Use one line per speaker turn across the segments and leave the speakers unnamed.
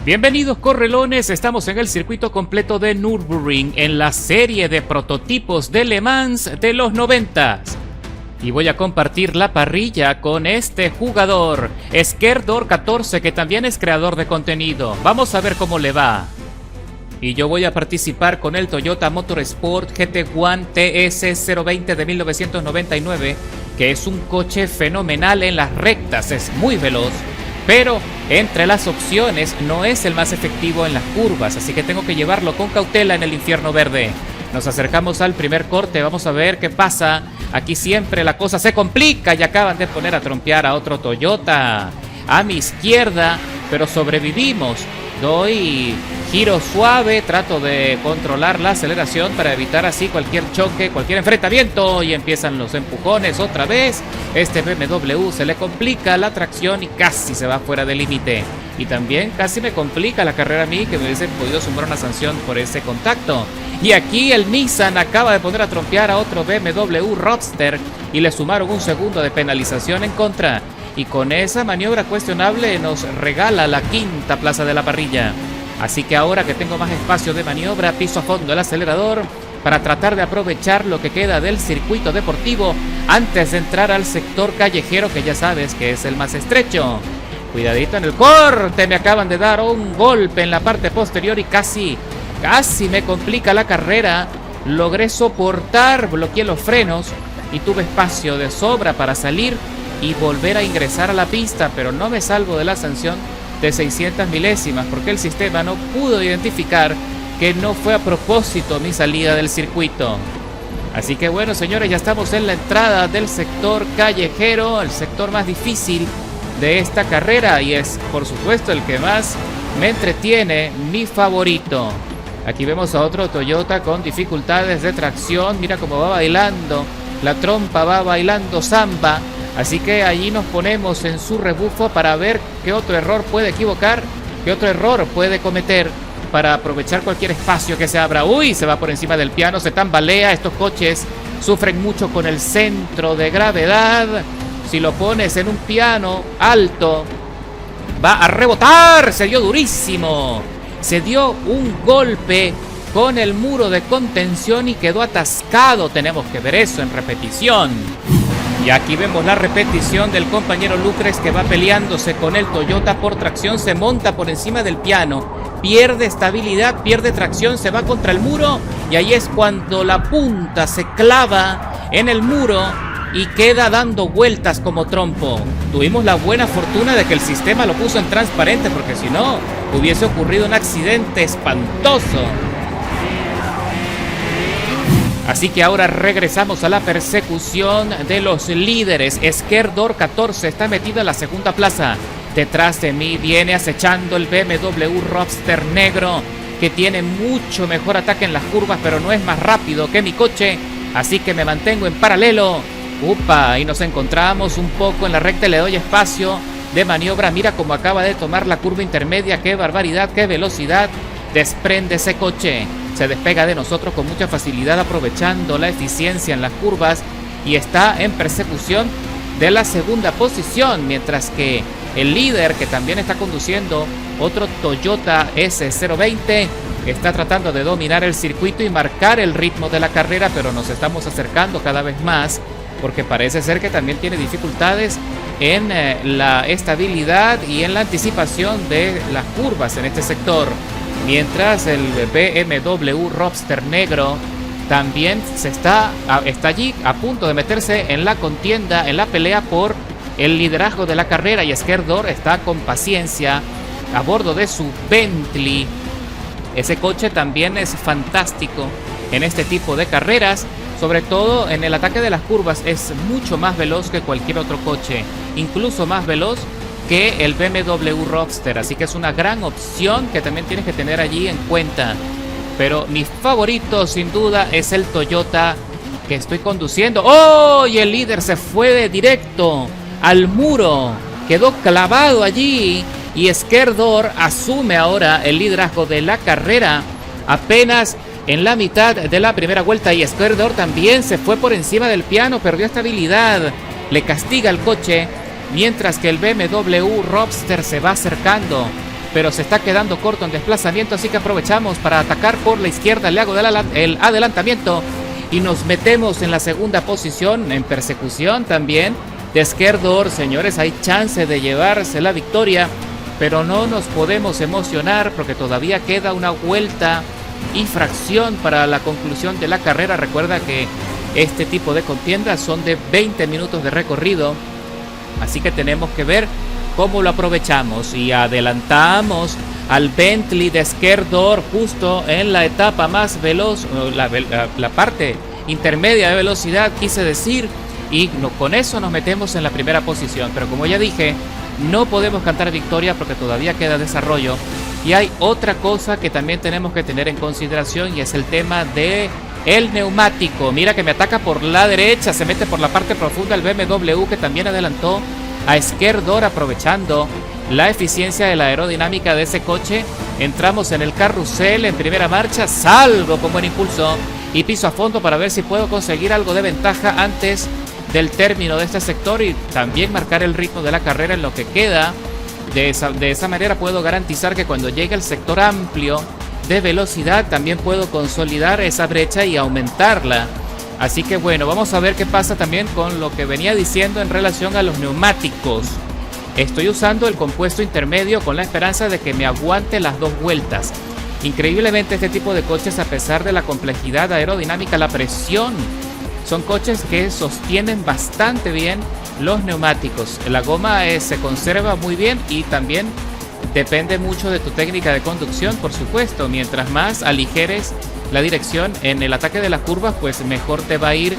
Bienvenidos correlones, estamos en el circuito completo de Nürburgring en la serie de prototipos de Le Mans de los 90s. Y voy a compartir la parrilla con este jugador, Skerdor14, que también es creador de contenido. Vamos a ver cómo le va. Y yo voy a participar con el Toyota Motorsport GT1 TS020 de 1999, que es un coche fenomenal en las rectas, es muy veloz. Pero entre las opciones no es el más efectivo en las curvas, así que tengo que llevarlo con cautela en el infierno verde. Nos acercamos al primer corte, vamos a ver qué pasa. Aquí siempre la cosa se complica y acaban de poner a trompear a otro Toyota a mi izquierda, pero sobrevivimos. Doy giro suave, trato de controlar la aceleración para evitar así cualquier choque, cualquier enfrentamiento, y empiezan los empujones otra vez. Este BMW se le complica la tracción y casi se va fuera del límite. Y también casi me complica la carrera a mí, que me hubiese podido sumar una sanción por ese contacto. Y aquí el Nissan acaba de poner a trompear a otro BMW Roadster y le sumaron un segundo de penalización en contra. Y con esa maniobra cuestionable nos regala la quinta plaza de la parrilla. Así que ahora que tengo más espacio de maniobra, piso a fondo el acelerador para tratar de aprovechar lo que queda del circuito deportivo antes de entrar al sector callejero, que ya sabes que es el más estrecho. Cuidadito en el corte, me acaban de dar un golpe en la parte posterior y casi me complica la carrera. Logré soportar, bloqueé los frenos y tuve espacio de sobra para salir y volver a ingresar a la pista, pero no me salvo de la sanción de 600 milésimas porque el sistema no pudo identificar que no fue a propósito mi salida del circuito. Así que bueno, señores, ya estamos en la entrada del sector callejero, el sector más difícil de esta carrera y es por supuesto el que más me entretiene, mi favorito. Aquí vemos a otro Toyota con dificultades de tracción, mira cómo va bailando, la trompa va bailando samba. Así que allí nos ponemos en su rebufo para ver qué otro error puede equivocar, qué otro error puede cometer para aprovechar cualquier espacio que se abra. ¡Uy! Se va por encima del piano, se tambalea. Estos coches sufren mucho con el centro de gravedad. Si lo pones en un piano alto, va a rebotar. Se dio durísimo. Se dio un golpe con el muro de contención y quedó atascado. Tenemos que ver eso en repetición. Y aquí vemos la repetición del compañero Lucres, que va peleándose con el Toyota por tracción, se monta por encima del piano, pierde estabilidad, pierde tracción, se va contra el muro y ahí es cuando la punta se clava en el muro y queda dando vueltas como trompo. Tuvimos la buena fortuna de que el sistema lo puso en transparente, porque si no hubiese ocurrido un accidente espantoso. Así que ahora regresamos a la persecución de los líderes. Skerdor14 está metido en la segunda plaza. Detrás de mí viene acechando el BMW Roadster negro, que tiene mucho mejor ataque en las curvas, pero no es más rápido que mi coche. Así que me mantengo en paralelo. ¡Upa! Y nos encontramos un poco en la recta y le doy espacio de maniobra. Mira cómo acaba de tomar la curva intermedia. ¡Qué barbaridad! ¡Qué velocidad desprende ese coche! Se despega de nosotros con mucha facilidad, aprovechando la eficiencia en las curvas, y está en persecución de la segunda posición, mientras que el líder, que también está conduciendo otro Toyota S020, está tratando de dominar el circuito y marcar el ritmo de la carrera, pero nos estamos acercando cada vez más porque parece ser que también tiene dificultades en la estabilidad y en la anticipación de las curvas en este sector. Mientras el BMW Roadster negro también está allí a punto de meterse en la contienda, en la pelea por el liderazgo de la carrera, y Skerdor está con paciencia a bordo de su Bentley. Ese coche también es fantástico en este tipo de carreras, sobre todo en el ataque de las curvas. Es mucho más veloz que cualquier otro coche, incluso más veloz que el BMW Roadster, así que es una gran opción que también tienes que tener allí en cuenta. Pero mi favorito sin duda es el Toyota que estoy conduciendo. ¡Oh! Y el líder se fue de directo al muro, quedó clavado allí, y Skerdor asume ahora el liderazgo de la carrera apenas en la mitad de la primera vuelta. Y Skerdor también se fue por encima del piano, perdió estabilidad, le castiga el coche, mientras que el BMW Roadster se va acercando. pero se está quedando corto en desplazamiento, así que aprovechamos para atacar por la izquierda, le hago el adelantamiento y nos metemos en la segunda posición, en persecución también de Skerdor. Señores, hay chance de llevarse la victoria, pero no nos podemos emocionar porque todavía queda una vuelta y fracción para la conclusión de la carrera. Recuerda que este tipo de contiendas son de 20 minutos de recorrido, así que tenemos que ver cómo lo aprovechamos y adelantamos al Bentley de Skerdor justo en la etapa más veloz, la parte intermedia de velocidad quise decir, y con eso nos metemos en la primera posición. Pero como ya dije, no podemos cantar victoria porque todavía queda desarrollo y hay otra cosa que también tenemos que tener en consideración, y es el tema de el neumático. Mira que me ataca por la derecha, se mete por la parte profunda el BMW, que también adelantó a Skerdor aprovechando la eficiencia de la aerodinámica de ese coche. Entramos en el carrusel en primera marcha, salgo con buen impulso y piso a fondo para ver si puedo conseguir algo de ventaja antes del término de este sector y también marcar el ritmo de la carrera en lo que queda. De esa manera puedo garantizar que cuando llegue el sector amplio de velocidad también puedo consolidar esa brecha y aumentarla. Así que bueno, vamos a ver qué pasa también con lo que venía diciendo en relación a los neumáticos. Estoy usando el compuesto intermedio con la esperanza de que me aguante las dos vueltas. Increíblemente este tipo de coches, a pesar de la complejidad aerodinámica, la presión, son coches que sostienen bastante bien los neumáticos. La goma se conserva muy bien y también depende mucho de tu técnica de conducción, por supuesto. Mientras más aligeres la dirección en el ataque de las curvas, pues mejor te va a ir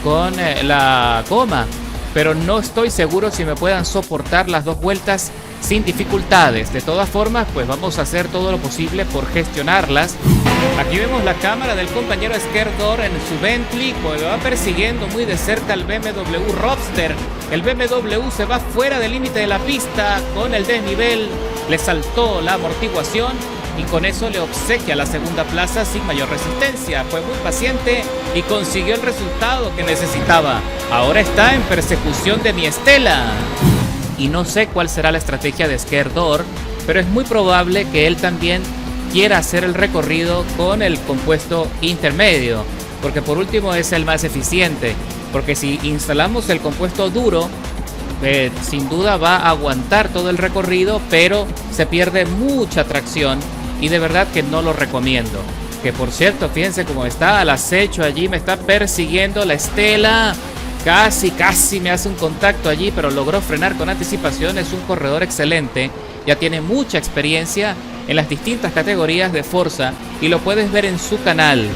con la goma. Pero no estoy seguro si me puedan soportar las dos vueltas sin dificultades. De todas formas, pues vamos a hacer todo lo posible por gestionarlas. Aquí vemos la cámara del compañero Skerdor en su Bentley, pues lo va persiguiendo muy de cerca el BMW Roadster. El BMW se va fuera del límite de la pista con el desnivel, le saltó la amortiguación y con eso le obsequia la segunda plaza sin mayor resistencia. Fue muy paciente y consiguió el resultado que necesitaba. Ahora está en persecución de mi Estela. Y no sé cuál será la estrategia de Skerdor, pero es muy probable que él también quiera hacer el recorrido con el compuesto intermedio, porque por último es el más eficiente. Porque si instalamos el compuesto duro, sin duda va a aguantar todo el recorrido, pero se pierde mucha tracción y de verdad que no lo recomiendo. Que por cierto, fíjense cómo está al acecho allí, me está persiguiendo la Estela. Casi me hace un contacto allí, pero logró frenar con anticipación. Es un corredor excelente, ya tiene mucha experiencia en las distintas categorías de Forza y lo puedes ver en su canal.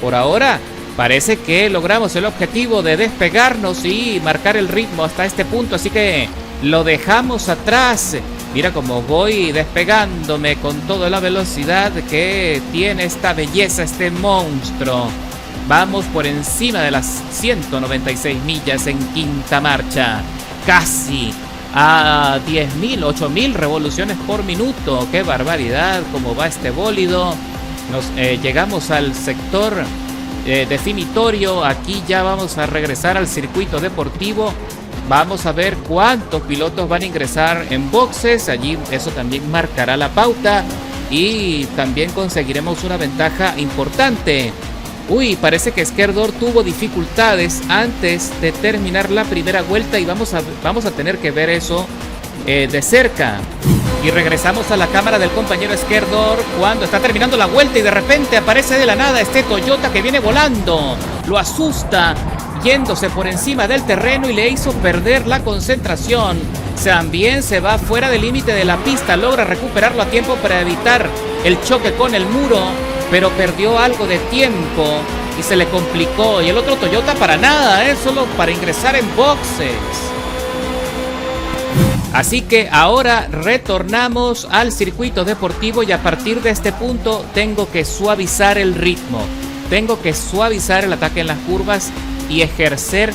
Por ahora parece que logramos el objetivo de despegarnos y marcar el ritmo hasta este punto, así que lo dejamos atrás. Mira cómo voy despegándome con toda la velocidad que tiene esta belleza, este monstruo. Vamos por encima de las 196 millas en quinta marcha, casi a 10.000, 8.000 revoluciones por minuto. ¡Qué barbaridad! Cómo va este bólido. Llegamos al sector definitorio. Aquí ya vamos a regresar al circuito deportivo. Vamos a ver cuántos pilotos van a ingresar en boxes. Allí eso también marcará la pauta y también conseguiremos una ventaja importante. Uy, parece que Skerdor tuvo dificultades antes de terminar la primera vuelta y vamos a tener que ver eso de cerca. Y regresamos a la cámara del compañero Skerdor cuando está terminando la vuelta y de repente aparece de la nada este Toyota que viene volando. Lo asusta, yéndose por encima del terreno y le hizo perder la concentración. También se va fuera del límite de la pista, logra recuperarlo a tiempo para evitar el choque con el muro, pero perdió algo de tiempo y se le complicó. Y el otro Toyota para nada, solo para ingresar en boxes. Así que ahora retornamos al circuito deportivo y a partir de este punto tengo que suavizar el ritmo. Tengo que suavizar el ataque en las curvas y ejercer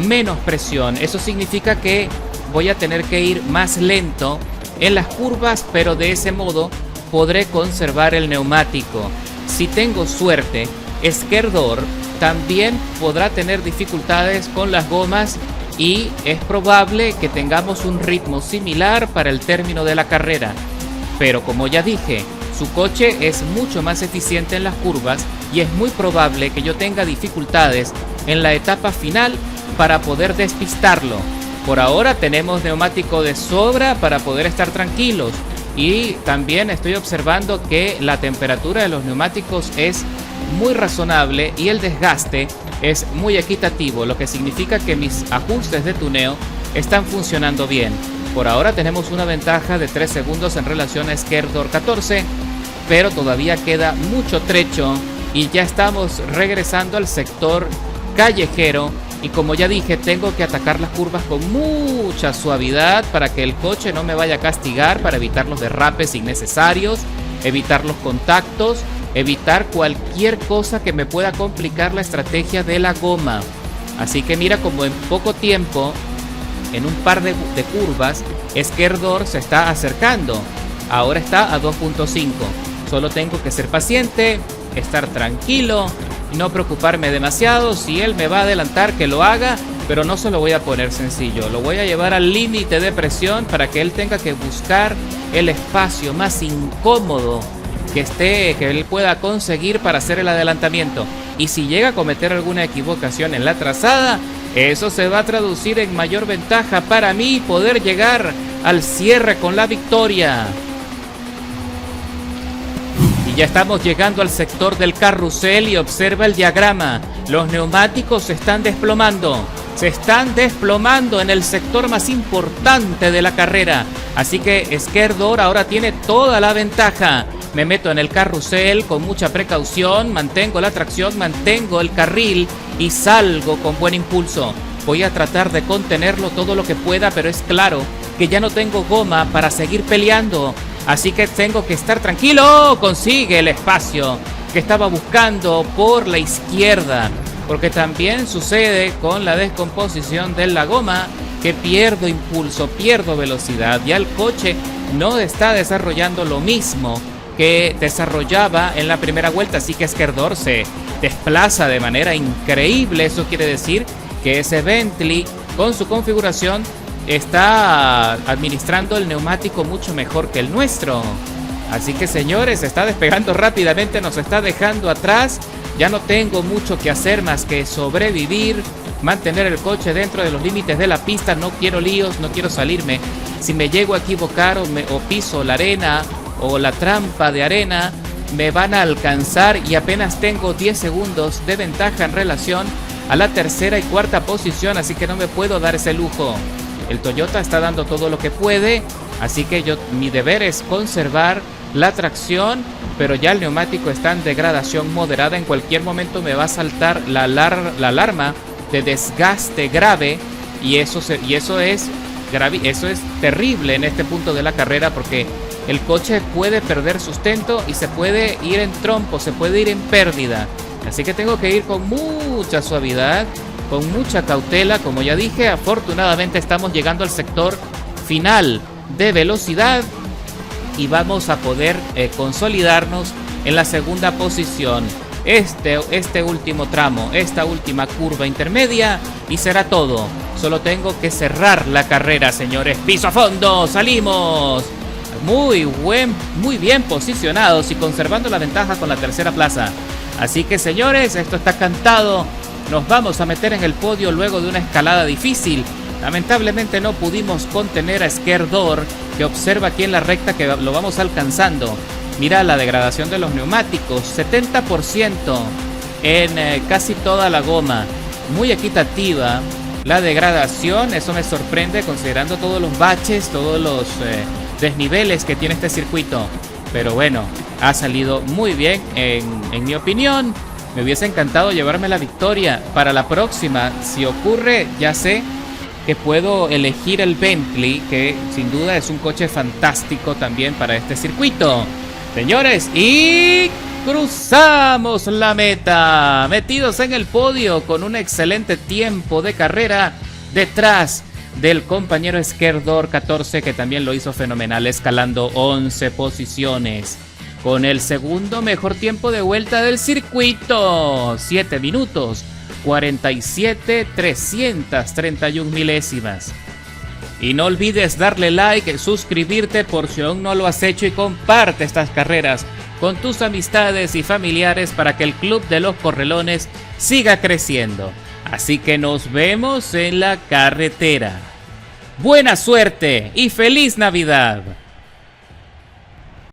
menos presión. Eso significa que voy a tener que ir más lento en las curvas, pero de ese modo podré conservar el neumático. Si tengo suerte, Skerdor también podrá tener dificultades con las gomas y es probable que tengamos un ritmo similar para el término de la carrera. pero como ya dije, su coche es mucho más eficiente en las curvas y es muy probable que yo tenga dificultades en la etapa final para poder despistarlo. Por ahora tenemos neumático de sobra para poder estar tranquilos, y también estoy observando que la temperatura de los neumáticos es muy razonable y el desgaste es muy equitativo, lo que significa que mis ajustes de tuneo están funcionando bien. Por ahora tenemos una ventaja de 3 segundos en relación a Skerdor 14, pero todavía queda mucho trecho y ya estamos regresando al sector callejero. Y como ya dije, tengo que atacar las curvas con mucha suavidad para que el coche no me vaya a castigar, para evitar los derrapes innecesarios, evitar los contactos, evitar cualquier cosa que me pueda complicar la estrategia de la goma. Así que mira como en poco tiempo, en un par de curvas, Skerdor se está acercando. Ahora está a 2.5. Solo tengo que ser paciente, estar tranquilo, no preocuparme demasiado. Si él me va a adelantar, que lo haga, pero no se lo voy a poner sencillo. Lo voy a llevar al límite de presión para que él tenga que buscar el espacio más incómodo que él pueda conseguir para hacer el adelantamiento. Y si llega a cometer alguna equivocación en la trazada, eso se va a traducir en mayor ventaja para mí, poder llegar al cierre con la victoria. Y ya estamos llegando al sector del carrusel y observa el diagrama. Los neumáticos se están desplomando. Se están desplomando en el sector más importante de la carrera. Así que Skerdor ahora tiene toda la ventaja. Me meto en el carrusel con mucha precaución, mantengo la tracción, mantengo el carril y salgo con buen impulso. Voy a tratar de contenerlo todo lo que pueda, pero es claro que ya no tengo goma para seguir peleando. Así que tengo que estar tranquilo. Consigue el espacio que estaba buscando por la izquierda, porque también sucede con la descomposición de la goma que pierdo impulso, pierdo velocidad. Ya el coche no está desarrollando lo mismo que desarrollaba en la primera vuelta, así que Skerdor se desplaza de manera increíble. Eso quiere decir que ese Bentley con su configuración está administrando el neumático mucho mejor que el nuestro. Así que señores, se está despegando rápidamente, nos está dejando atrás. Ya no tengo mucho que hacer más que sobrevivir, mantener el coche dentro de los límites de la pista. No quiero líos, no quiero salirme. Si me llego a equivocar o piso la arena o la trampa de arena, me van a alcanzar y apenas tengo 10 segundos de ventaja en relación a la tercera y cuarta posición, así que no me puedo dar ese lujo. El Toyota está dando todo lo que puede, así que mi deber es conservar la tracción, pero ya el neumático está en degradación moderada. En cualquier momento me va a saltar la alarma de desgaste grave y eso es terrible en este punto de la carrera, porque el coche puede perder sustento y se puede ir en trompo, se puede ir en pérdida. Así que tengo que ir con mucha suavidad, con mucha cautela. Como ya dije, afortunadamente estamos llegando al sector final de velocidad y vamos a poder consolidarnos en la segunda posición. Este último tramo, esta última curva intermedia, y será todo. Solo tengo que cerrar la carrera, señores. Piso a fondo, salimos. Muy bien posicionados y conservando la ventaja con la tercera plaza. Así que señores, esto está cantado. Nos vamos a meter en el podio luego de una escalada difícil. Lamentablemente no pudimos contener a Skerdor, que observa aquí en la recta que lo vamos alcanzando. Mira la degradación de los neumáticos, 70% en casi toda la goma. Muy equitativa la degradación, eso me sorprende considerando todos los baches, todos los desniveles que tiene este circuito. Pero bueno, ha salido muy bien en mi opinión. Me hubiese encantado llevarme la victoria. Para la próxima, si ocurre, ya sé que puedo elegir el Bentley, que sin duda es un coche fantástico también para este circuito. Señores, y cruzamos la meta, metidos en el podio con un excelente tiempo de carrera detrás del compañero Skerdor 14, que también lo hizo fenomenal, escalando 11 posiciones. Con el segundo mejor tiempo de vuelta del circuito, 7 minutos 47 331 milésimas. Y no olvides darle like, suscribirte por si aún no lo has hecho y comparte estas carreras con tus amistades y familiares para que el Club de los Correlones siga creciendo. Así que nos vemos en la carretera. ¡Buena suerte y feliz Navidad!